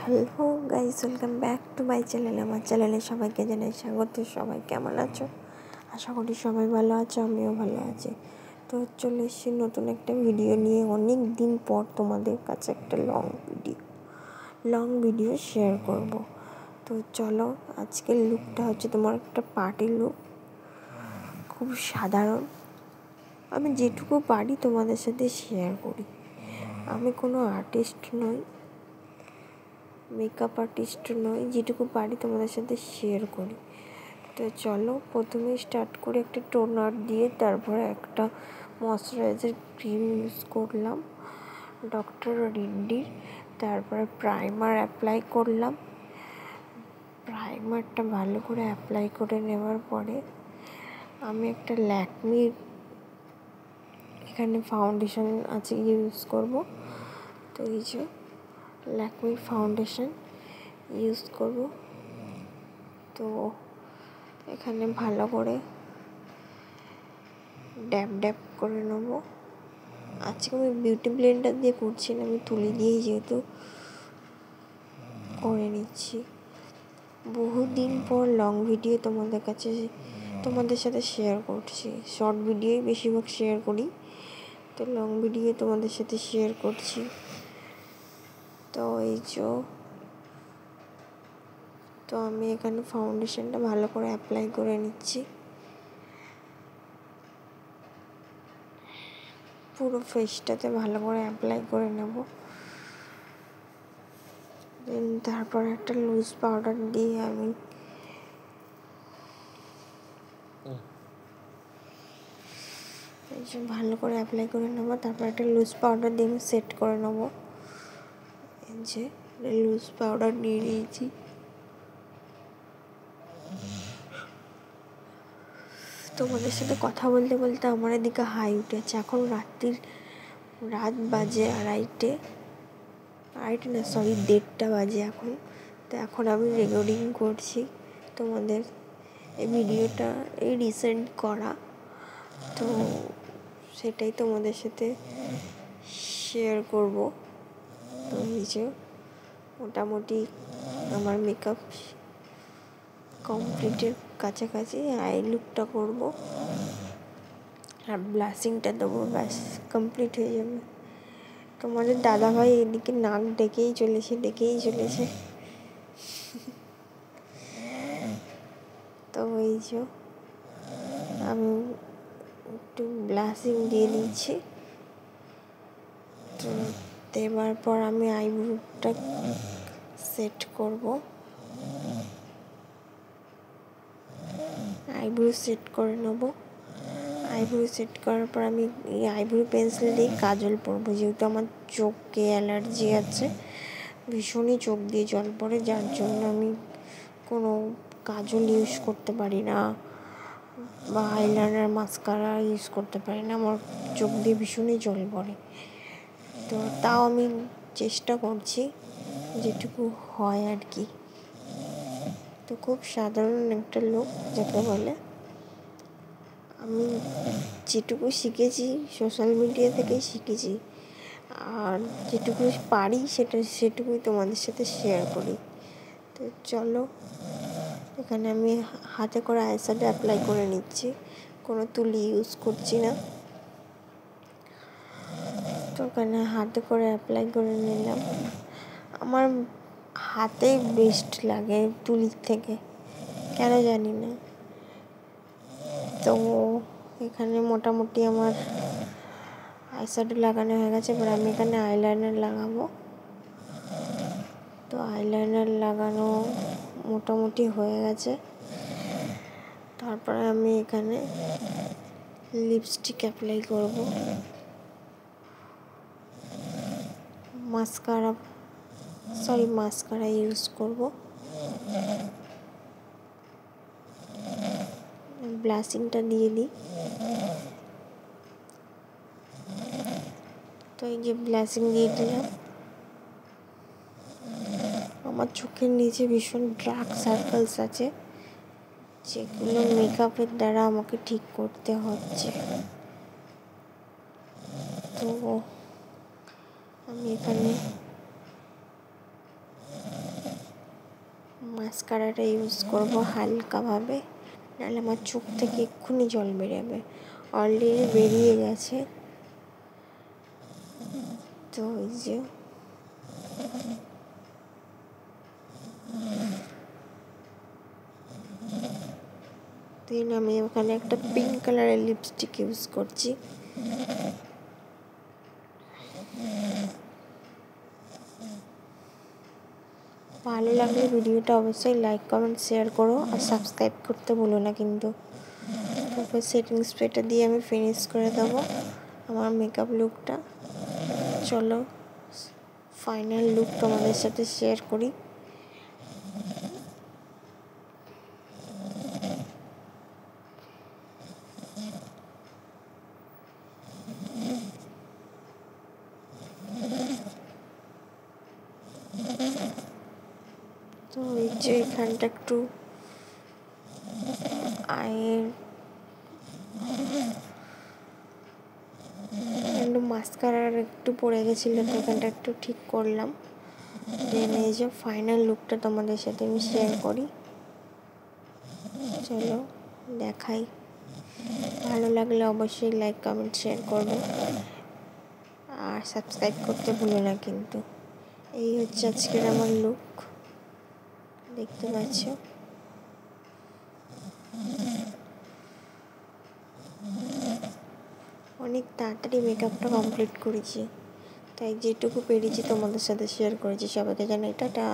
Hello guys, welcome back to my channel. আমার চ্যানেলে সবাইকে জানাই স্বাগত। সবাই কেমন আছো? আশা করি সবাই ভালো আছো, আমিও ভালো আছি। তো চলে এসেছি নতুন একটা ভিডিও নিয়ে। অনেক দিন পর তোমাদের কাছে একটা লং ভিডিও শেয়ার করব। তো চলো, আজকের লুকটা হচ্ছে তোমার একটা পার্টি লুক, খুব সাধারণ। আমি যেটুকু পারি তোমাদের সাথে শেয়ার করি। আমি কোনো আর্টিস্ট নই, মেকআপ আর্টিস্ট নই, যেটুকু পারি তোমাদের সাথে শেয়ার করি। তো চলো, প্রথমে স্টার্ট করে একটা টোনার দিয়ে, তারপরে একটা ময়শ্চারাইজার ক্রিম ইউজ করলাম ডক্টর রিড্ডির। তারপরে প্রাইমার অ্যাপ্লাই করলাম। প্রাইমারটা ভালো করে অ্যাপ্লাই করে নেওয়ার পরে আমি একটা ল্যাকমির এখানে ফাউন্ডেশন আছে ইউজ করব। তো এই যে ল্যাকমির ফাউন্ডেশন ইউজ করব। তো এখানে ভালো করে ড্যাব করে নেব। আজকে আমি বিউটি ব্লেন্ডার দিয়ে করছি না, আমি তুলি দিয়েই যেহেতু করে নিচ্ছি। বহুদিন পর লং ভিডিও তোমাদের সাথে শেয়ার করছি। শর্ট ভিডিওই বেশিরভাগ শেয়ার করি, তো লং ভিডিও তোমাদের সাথে শেয়ার করছি। তো তো আমি এখানে ফাউন্ডেশনটা ভালো করে অ্যাপ্লাই করে নিচ্ছি পুরো ফেসটাতে, ভালো করে অ্যাপ্লাই করে নেব। তারপর একটা লুজ পাউডার দিয়ে আমি ভালো করে অ্যাপ্লাই করে নেব। তারপর একটা লুজ পাউডার দিয়ে আমি সেট করে নেব। এই যে লুজ পাউডার নিয়ে নিয়েছি। তোমাদের সাথে কথা বলতে বলতে আমার এদিকে হাই উঠেছে। এখন রাত বাজে 1:30 বাজে এখন। তো এখন আমি রেকর্ডিং করছি তোমাদের এই ভিডিওটা, এই রিসেন্ট করা। তো সেটাই তোমাদের সাথে শেয়ার করব। তো এই যে মোটামুটি আমার মেকআপ কমপ্লিটের কাছাকাছি। আই লুকটা করব আর ব্লাশিংটা দেবো, ব্যাস কমপ্লিট হয়ে যাবে। তোমাদের দাদাভাই এদিকে নাক ডেকেই চলেছে। তো এই যে আমি একটু ব্লাশিং দিয়ে দিচ্ছি। তো দেওয়ার পর আমি আইব্রোটা সেট করব। আইব্রো সেট করে নেব। আইব্রো সেট করার পর আমি এই আইব্রো পেন্সিল দিয়ে কাজল পরবো। যেহেতু আমার চোখে অ্যালার্জি আছে, ভীষণই চোখ দিয়ে জল পড়ে, যার জন্য আমি কোনো কাজল ইউজ করতে পারি না বা আইলাইনার মাস্কারা ইউজ করতে পারি না। আমার চোখ দিয়ে ভীষণই জল পড়ে। তো তাও আমি চেষ্টা করছি যেটুকু হয় আর কি। তো খুব সাধারণ একটা লুক যাকে বলে। আমি যেটুকু শিখেছি সোশ্যাল মিডিয়া থেকেই শিখেছি, আর যেটুকু পারি সেটুকুই তোমাদের সাথে শেয়ার করি। তো চলো, এখানে আমি হাতে করে আইশ্যাডো অ্যাপ্লাই করে নিচ্ছি, কোনো তুলি ইউজ করছি না। তো ওখানে হাতে করে অ্যাপ্লাই করে নিলাম। আমার হাতে বেস্ট লাগে তুলির থেকে, কেন জানি না। তো এখানে মোটামুটি আমার আইশ্যাডো লাগানো হয়ে গেছে। এবার আমি এখানে আইলাইনার লাগাবো। তো আইলাইনার লাগানো মোটামুটি হয়ে গেছে। তারপরে আমি এখানে লিপস্টিক অ্যাপ্লাই করব। মাস্কারা ইউজ করব। ব্লাশিংটা দিয়ে দিই। তো এই যে ব্লাশিং দিয়ে দিলাম। আমার চোখের নিচে ভীষণ ডার্ক সার্কেলস আছে, যেগুলো মেকআপের দ্বারা আমাকে ঠিক করতে হচ্ছে। তো আমি এখানে মাস্কারাটা ইউজ করব হালকাভাবে, নাহলে আমার চোখ থেকে এক্ষুনি জল বেরোবে। অলরেডি বেরিয়ে গেছে। তো এই যে দেন আমি ওখানে একটা পিঙ্ক কালারের লিপস্টিক ইউজ করছি। ভালো লাগলে ভিডিওটা অবশ্যই লাইক কমেন্ট শেয়ার করো, আর সাবস্ক্রাইব করতে ভুলো না কিন্তু। তারপর সেটিং স্প্রেটা দিয়ে আমি ফিনিশ করে দেবো আমার মেকআপ লুকটা। চলো ফাইনাল লুক তোমাদের সাথে শেয়ার করি। তো এই যে এখানটা একটু আয়ের একটু মাস্কারার একটু পড়ে গেছিলো, তো এখানটা একটু ঠিক করলাম। দেন এই যে ফাইনাল লুকটা তোমাদের সাথে আমি শেয়ার করি। চলো দেখাই। ভালো লাগলে অবশ্যই লাইক কমেন্ট শেয়ার করবে, আর সাবস্ক্রাইব করতে ভুলো না কিন্তু। এই হচ্ছে আজকের আমার লুক, দেখতে পাচ্ছ। অনেক তাড়াতাড়ি মেকআপটা কমপ্লিট করেছি, তাই যেটুকু পেরেছি তোমাদের সাথে শেয়ার করেছি। সবাইকে জানাই টাটা।